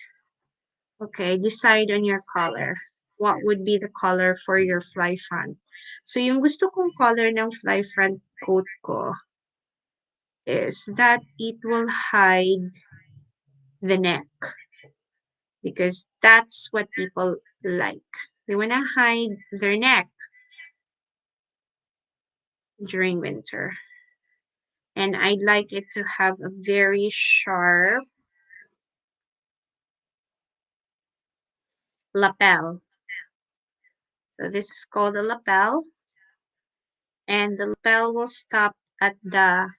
Okay, decide on your color. What would be the color for your fly front? So yung gusto kong color ng fly front coat ko is that it will hide the neck, because that's what people like. They want to hide their neck during winter. And I'd like it to have a very sharp lapel. So this is called a lapel. And the lapel will stop at the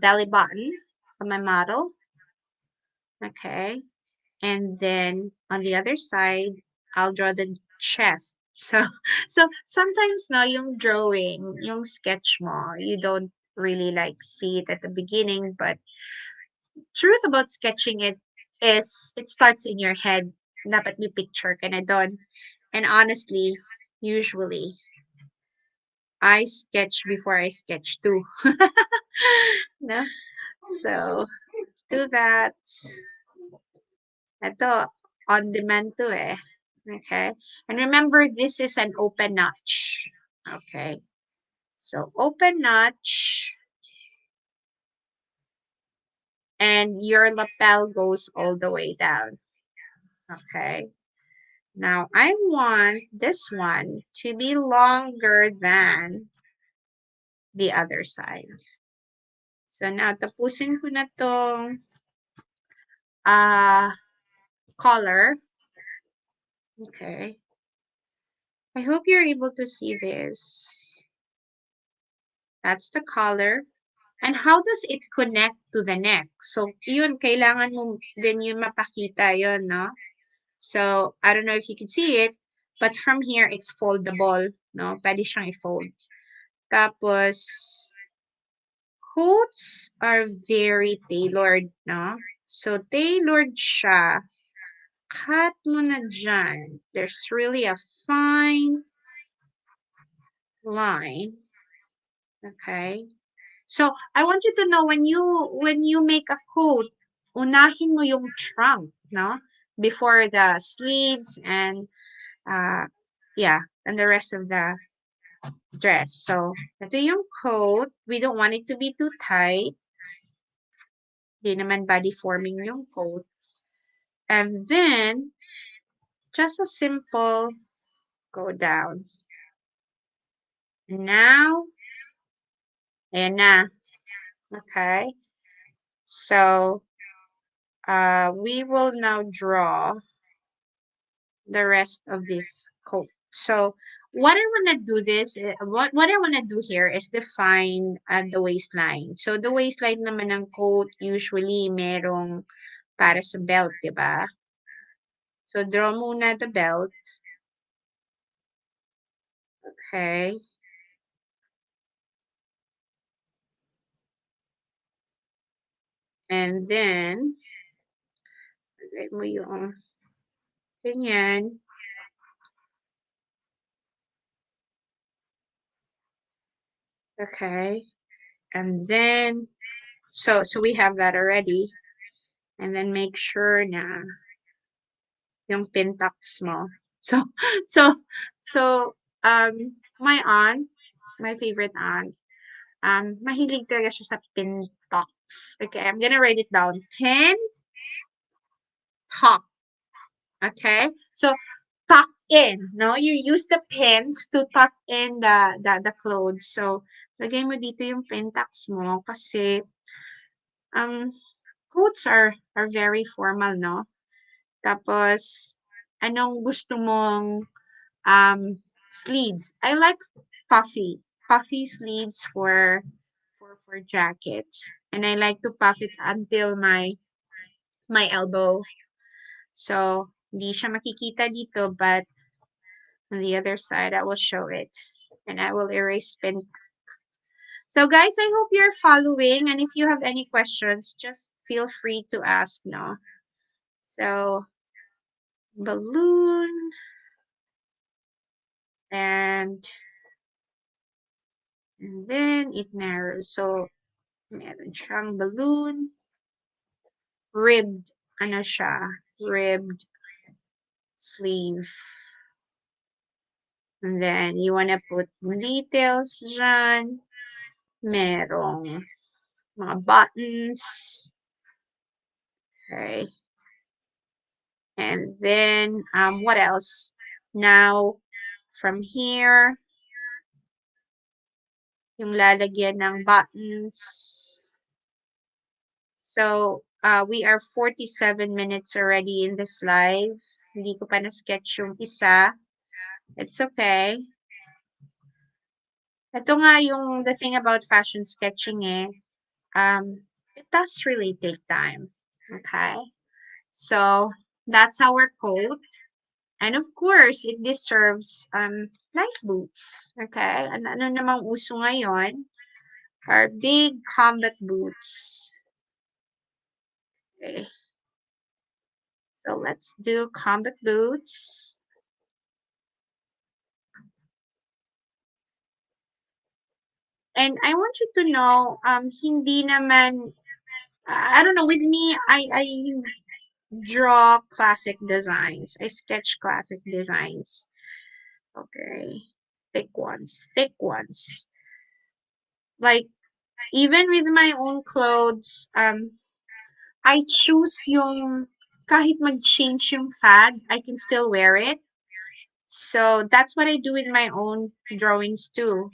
belly button of my model. Okay. And then on the other side, I'll draw the chest. So sometimes now yung drawing, yung sketch mo, you don't really like see it at the beginning, but truth about sketching it is it starts in your head. Dapat may picture ka na doon. And honestly, usually, I sketch before I sketch too. No? So, let's do that. Ito, on demand to eh. Okay? And remember, this is an open notch. Okay? So, open notch. And your lapel goes all the way down. Okay? Now, I want this one to be longer than the other side. So, now, tapusin ko na tong color. Okay. I hope you're able to see this. That's the color. And how does it connect to the neck? So, yun, kailangan mo din yun mapakita yun, no? So, I don't know if you can see it, But from here, it's foldable, no? Pwede siyang i-fold. Tapos, coats are very tailored, no? So, tailored siya. Cut mo na dyan. There's really a fine line. Okay? So, I want you to know when you make a coat, unahin mo yung trunk, no? Before the sleeves and and the rest of the dress. So, ito yung coat. We don't want it to be too tight. Di naman body forming yung coat. And then, just a simple go down. Now, ayan na. Okay. So, we will now draw the rest of this coat. So, what I want to do what I want to do here is define the waistline. So, the waistline naman ng coat usually merong para sa belt, di ba? So, draw muna the belt. Okay. And then, lagay mo yung ganyan. Okay. And then, so we have that already. And then make sure na yung pintax mo. So, my aunt, my favorite aunt, mahilig talaga siya sa pintax. Okay, I'm gonna write it down. Pin, tuck. Okay, so tuck in, no? You use the pins to tuck in the clothes. So, lagay mo dito yung pintax mo kasi, coats are very formal, no? Tapos, anong gusto mong sleeves? I like puffy sleeves for jackets, and I like to puff it until my elbow. So, hindi siya makikita dito, but on the other side, I will show it, and I will erase pin. So, guys, I hope you're following, and if you have any questions, just feel free to ask, no? So, balloon, and then it narrows. So, meron siyang balloon, ribbed, ano siya, ribbed sleeve. And then, you wanna put details dyan. Merong mga buttons. Okay. And then, what else? Now, from here, yung lalagyan ng buttons. So, we are 47 minutes already in this live. Hindi ko pa na-sketch yung isa. It's okay. Ito nga yung the thing about fashion sketching it does really take time. Okay? So, that's our coat. And of course, it deserves nice boots. Okay? Ano namang uso ngayon? Our big combat boots. Okay. So, let's do combat boots. And I want you to know, hindi naman, I don't know, with me, I draw classic designs. I sketch classic designs. Okay. Thick ones. Like, even with my own clothes, I choose yung, kahit mag-change yung fad, I can still wear it. So, that's what I do with my own drawings too.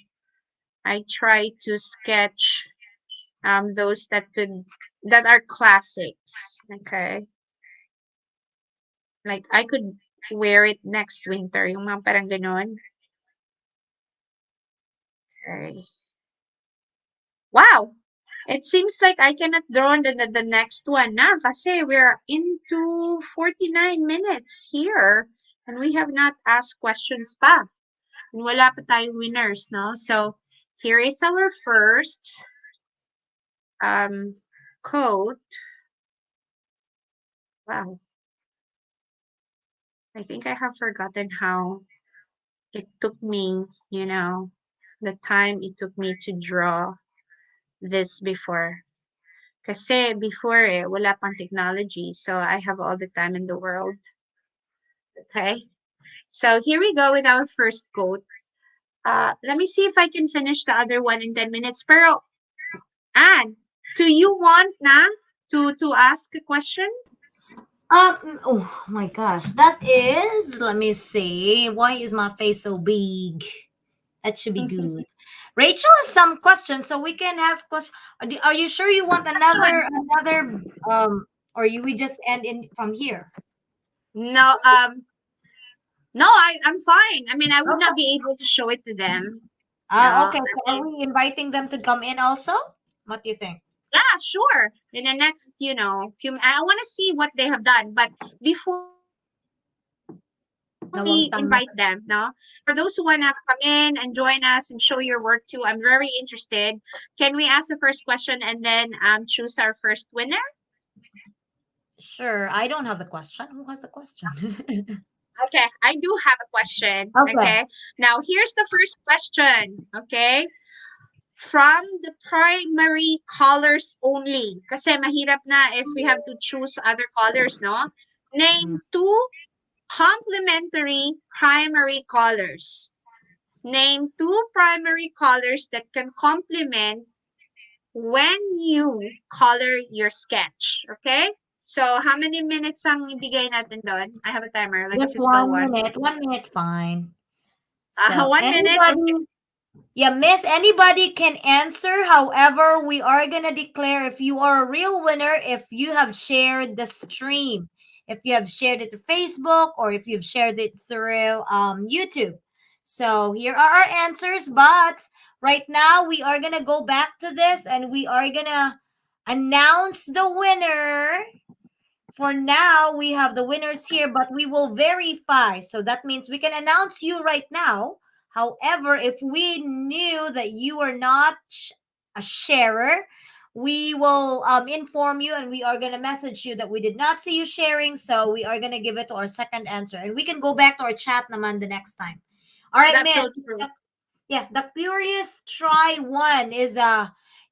I try to sketch those that are classics. Okay. Like, I could wear it next winter. Yung mga parang ganon. Okay. Wow! It seems like I cannot draw the next one na kasi we're into 49 minutes here. And we have not asked questions pa. And wala pa tayong winners, no? So, here is our first quote. Wow. I think I have forgotten how it took me, the time it took me to draw this before. Kasi before wala pang technology, so I have all the time in the world. Okay? So here we go with our first quote. Let me see if I can finish the other one in 10 minutes. Pero, Anne, do you want na to ask a question? Oh my gosh, that is. Let me see. Why is my face so big? That should be good. Rachel has some questions, so we can ask questions. Are you sure you want another or we just end in from here? No, no, I'm fine. I mean, I would not be able to show it to them. No, Okay. So are we inviting them to come in also? What do you think? Yeah, sure. In the next, few, I want to see what they have done. But before we invite them, no, for those who want to come in and join us and show your work too, I'm very interested. Can we ask the first question and then choose our first winner? Sure. I don't have the question. Who has the question? Okay, I do have a question. Okay. Okay. Now, here's the first question. Okay. From the primary colors only. Kasi mahirap na if we have to choose other colors, no? Name two complementary primary colors. Name two primary colors that can complement when you color your sketch. Okay? So, how many minutes ang ibigay natin doon? I have a timer, like Just a physical 1 one. minute. 1 minute's fine. So 1 minute. anybody, yeah, miss, anybody can answer. However, we are gonna declare if you are a real winner if you have shared the stream, if you have shared it to Facebook, or if you've shared it through YouTube. So here are our answers. But right now we are gonna go back to this and we are gonna announce the winner. For now, we have the winners here, but we will verify. So that means we can announce you right now. However, if we knew that you are not a sharer, we will inform you and we are going to message you that we did not see you sharing. So we are going to give it to our second answer. And we can go back to our chat naman the next time. All right, That's miss. so true. Yeah, the Curious Try one is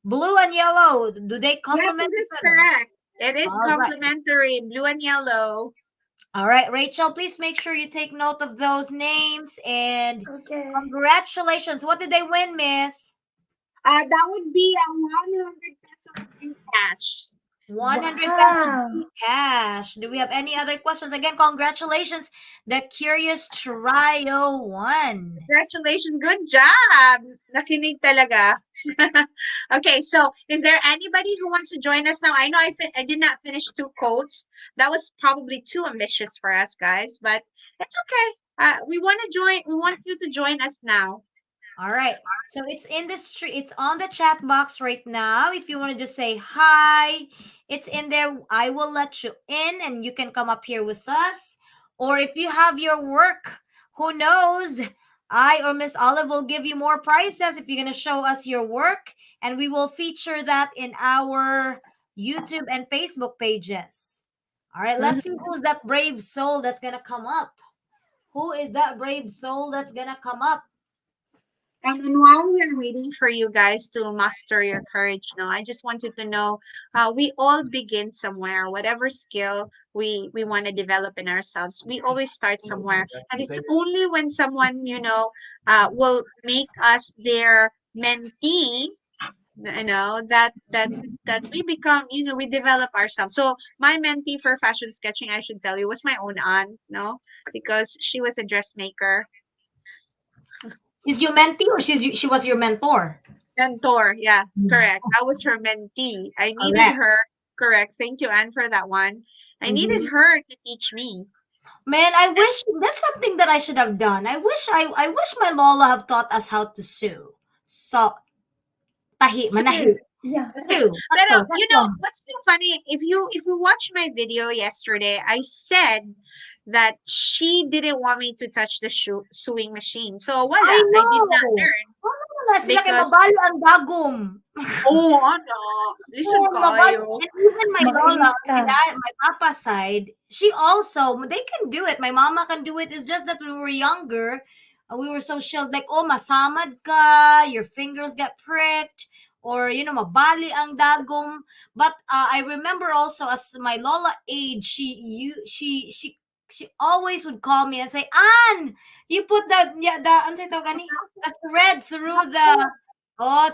blue and yellow. Do they complement? Yes, it is each other? correct. It is All right. complementary, blue and yellow. All right, Rachel, please make sure you take note of those names and Okay. congratulations. What did they win, miss? That would be 100 pesos in cash. 100 Wow. pesos cash. Do we have any other questions? Again, congratulations. The Curious Trio won. Congratulations. Good job. Nakinig talaga. Okay, so is there anybody who wants to join us now? I know I did not finish two quotes. That was probably too ambitious for us, guys, but it's okay. We want to join. We want you to join us now. All right. So it's in the street. It's on the chat box right now. If you want to just say hi, it's in there. I will let you in and you can come up here with us. Or if you have your work, who knows? I or Miss Olive will give you more prizes if you're going to show us your work. And we will feature that in our YouTube and Facebook pages. All right. Let's see who's that brave soul that's going to come up. Who is that brave soul that's going to come up? And while we're waiting for you guys to muster your courage, I just want you to know we all begin somewhere. Whatever skill we want to develop in ourselves, we always start somewhere. And it's only when someone, will make us their mentee, that we become, we develop ourselves. So my mentee for fashion sketching, I should tell you, was my own aunt, because she was a dressmaker. She's your mentee or she was your mentor? Mentor, yeah, correct. I was her mentee. I needed her. Correct. Thank you, Anne, for that one. I needed her to teach me. Man, I wish that's something that I should have done. I wish my Lola have taught us how to sew. So tahi, manahi. Yeah. Two. Pero That's you know one. what's so funny? If you watch my video yesterday, I said that she didn't want me to touch the sewing machine. So I voila, I did not know. learn Wala sila kay because mabali ang dagom. ano, listen Oh, mabali. kayo. And even my lola, Makainis ka. my papa's side, she also, they can do it. My mama can do it. It's just that when we were younger, we were so shelled like, oh, masamad ka, your fingers get pricked, or, mabali ang dagom. But I remember also as my lola age, she always would call me and say, Ann, you put ano sa ito, gani? The thread through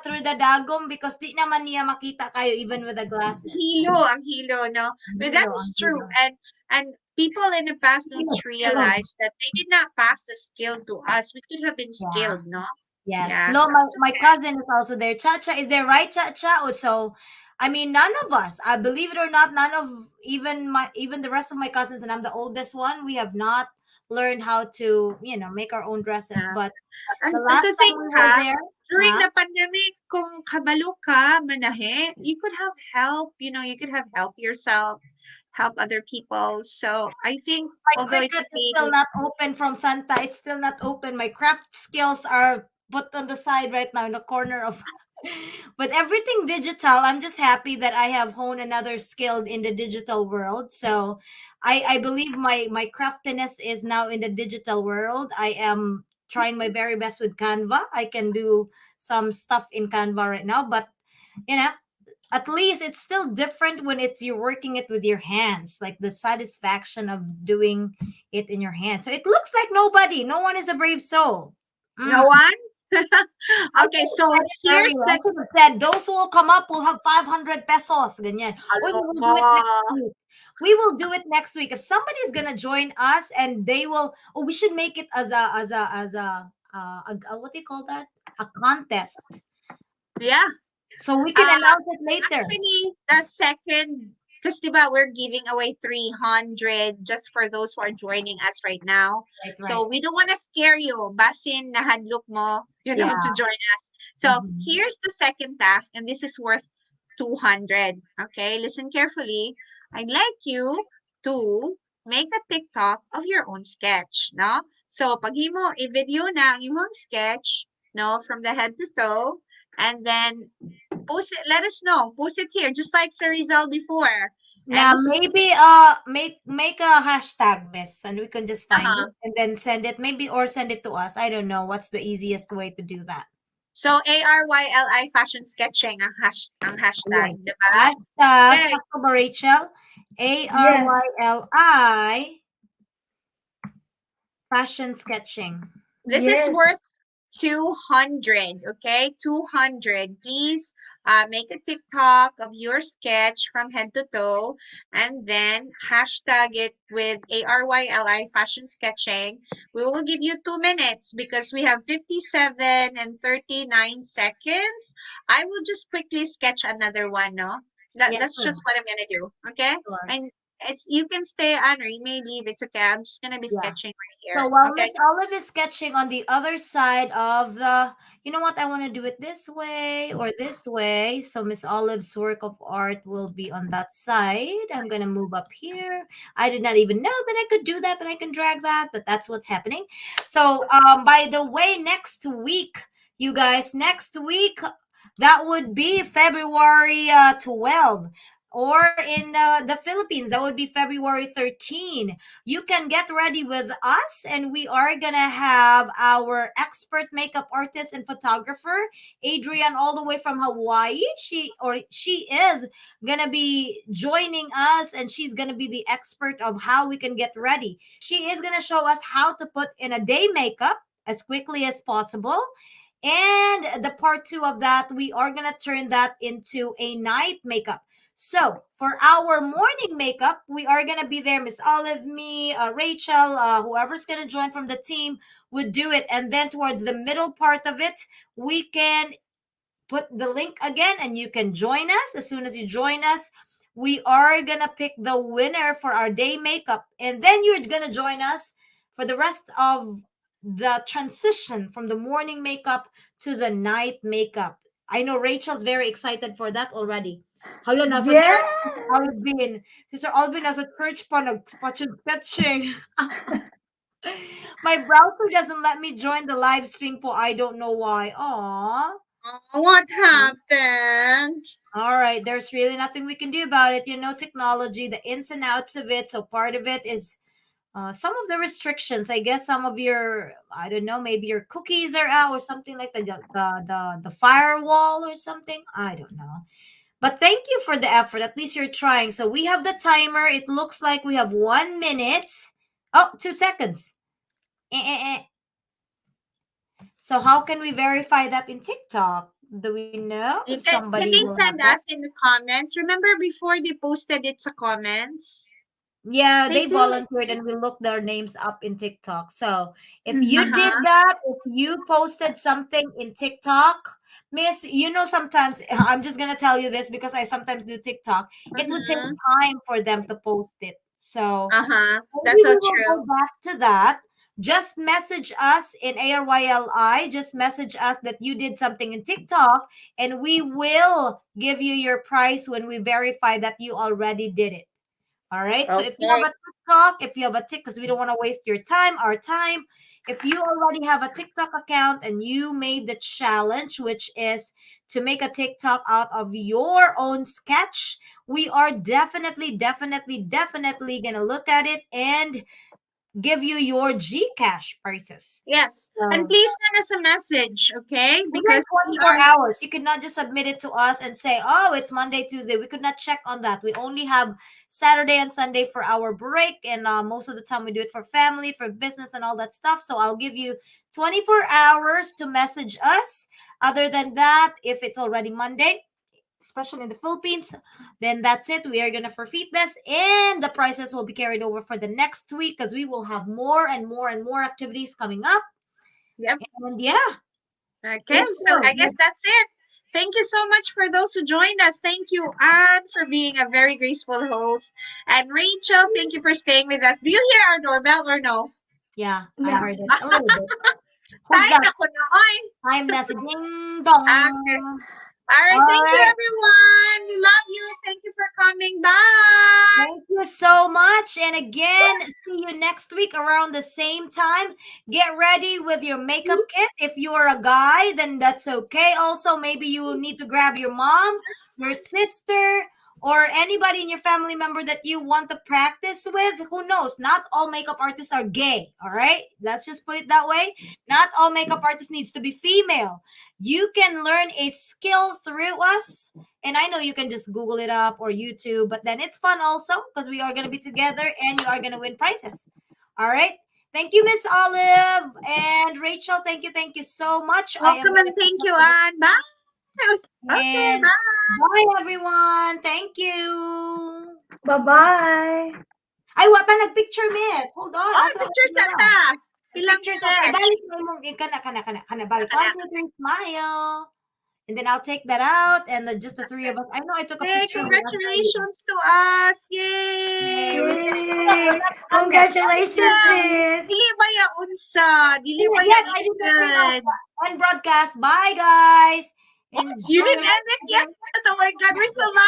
through the dagom because di naman niya makita kayo even with the glasses. Ang hilo, no? But that Hilo, is ang true. hilo. And people in the past don't Hilo, hilo. realize that they did not pass the skill to us. We could have been Yeah. skilled, no? Yes. Yeah, No, so my cousin is also there. Chacha is there, right? Chacha. So, I mean, none of us. I believe it or not, none of even the rest of my cousins, and I'm the oldest one. We have not learned how to make our own dresses. Yeah. But And, the and last to time think, we were there, during huh? the pandemic, kung kabalo ka, manahe, you could have help, you could have helped yourself, help other people. So I think, My although it's Cricut is still not open from Santa. It's still not open. My craft skills are put on the side right now in the corner of. But everything digital, I'm just happy that I have honed another skill in the digital world. So I believe my craftiness is now in the digital world. I am trying my very best with Canva. I can do some stuff in Canva right now, but you know at least it's still different when you're working it with your hands, like the satisfaction of doing it in your hands. So it looks like no one is a brave soul. no one. Okay, so here's I the should have said those who will come up will have 500 pesos. Ganyan. Or we will do it next week. We will do it next week. If somebody's gonna join us and they will, we should make it as a what do you call that? A contest. yeah. So we can announce it later. Actually, the second, because we're giving away 300 just for those who are joining us right now. Right, So we don't want to scare you. Basin nahadlok mo, Yeah. to join us. So Mhm. here's the second task, and this is worth 200. Okay, listen carefully. I'd like you to make a TikTok of your own sketch, no? So pag mo i-video na ang imong sketch, no, from the head to toe, and then post it, let us know. Post it here, just like Sir Rizal before. Now And maybe make a hashtag, miss, and we can just find Uh-huh. it and then send it or send it to us. I don't know what's the easiest way to do that. so ARYLI fashion sketching ang hashtag, Ayan. diba? Hashtag, Okay. sakto ba, Rachel? ARYLI fashion sketching. This Yes. is worth 200, okay? 200. Please make a TikTok of your sketch from head to toe and then hashtag it with ARYLI fashion sketching. We will give you 2 minutes because we have 57 and 39 seconds. I will just quickly sketch another one, no? Yeah, That's sure. just what I'm gonna do, okay? Sure. And you can stay on or you may leave. It's okay. I'm just gonna be Yeah. sketching right here. So while Okay. Miss Olive is sketching on the other side of you know what? I want to do it this way or this way. So Miss Olive's work of art will be on that side. I'm gonna move up here. I did not even know that I could do that, and I can drag that, but that's what's happening. So by the way, next week, you guys, that would be February 12. Or in the Philippines, that would be February 13. You can get ready with us, and we are gonna have our expert makeup artist and photographer, Adrian, all the way from Hawaii. She is gonna be joining us, and she's gonna be the expert of how we can get ready. She is gonna show us how to put in a day makeup as quickly as possible. And the part 2 of that, we are gonna turn that into a night makeup. So for our morning makeup, we are gonna be there. Miss Olive, me, Rachel, whoever's gonna join from the team would do it. And then towards the middle part of it, we can put the link again, and you can join us. As soon as you join us, we are gonna pick the winner for our day makeup, and then you're gonna join us for the rest of the transition from the morning makeup to the night makeup. I know Rachel's very excited for that already. Hala, nasa Yes. church. Alvin. Sister Alvin nasa church pa nagpa-sketching. My browser doesn't let me join the live stream po. I don't know why. Aww. Oh, what happened? All right. There's really nothing we can do about it. You know, technology, the ins and outs of it. So part of it is some of the restrictions. I guess some of your, I don't know, maybe your cookies are out or something like that. The firewall or something. I don't know. But thank you for the effort. At least you're trying. So we have the timer. It looks like we have 1 minute. Oh, 2 seconds. So how can we verify that in TikTok? Do we know if Can somebody they will send have that? us in the comments? Remember before they posted it sa comments? Yeah, They they did. volunteered and we looked their names up in TikTok. So if you did Uh-huh. that, if you posted something in TikTok, Miss, you know, sometimes I'm just gonna tell you this because I sometimes do TikTok. It would take Mhm. time for them to post it. So Uh-huh. maybe That's so we will true. go back to that. Just message us in ARYLI. Just message us that you did something in TikTok, and we will give you your price when we verify that you already did it. All right. So if you Okay. have a TikTok, if you have a Tik, because we don't want to waste your time, our time. If you already have a TikTok account and you made the challenge, which is to make a TikTok out of your own sketch, we are definitely gonna look at it and give you your Gcash prices. Yes. And So please send us a message, okay? within Because we 24 are hours, you could not just submit it to us and say, oh, it's Monday, Tuesday. We could not check on that. We only have Saturday and Sunday for our break. And most of the time we do it for family, for business, and all that stuff. So I'll give you 24 hours to message us. Other than that, if it's already Monday, especially in the Philippines, then that's it. We are going to forfeit this. And the prices will be carried over for the next week because we will have more and more and more activities coming up. Yep. And yeah. Okay. So I guess that's it. Thank you so much for those who joined us. Thank you, Anne, for being a very graceful host. And Rachel, thank you for staying with us. Do you hear our doorbell or no? Yeah, I Yeah. heard it a little bit. Who's Ay, that? naku na, oy. I'm nasa ding dong. Okay. All right. All Thank you, right. everyone. We love you. Thank you for coming. Bye. Thank you so much. And again, see you next week around the same time. Get ready with your makeup kit. If you're a guy, then that's okay. Also, maybe you will need to grab your mom, your sister, or anybody in your family member that you want to practice with. Who knows? Not all makeup artists are gay. All right. Let's just put it that way. Not all makeup artists needs to be female. You can learn a skill through us. And I know you can just Google it up or YouTube, but then it's fun also because we are going to be together and you are going to win prizes. All right. Thank you, Miss Olive and Rachel. Thank you so much. I am Welcome and thank you, Anne. Bye. Okay, and bye. bye everyone. Thank you. Bye-bye. Ay, wata nagpicture, miss. Hold on. Oh, Asa na picture camera? Santa. Ilang Pictures. Okay, sketch. balik mo mong kana. Balik. 1, 2, 3, smile. And then I'll take that out and just the three of us. I know I took a Hey, picture with us earlier. congratulations to us. Yay. Yay. Yay. Congratulations, Miss. Dili ba ya unsa? Dili ba ya Yes, I did not turn off and broadcast. Bye, guys. You didn't Enjoy. end it yet? Oh my God, we're so live.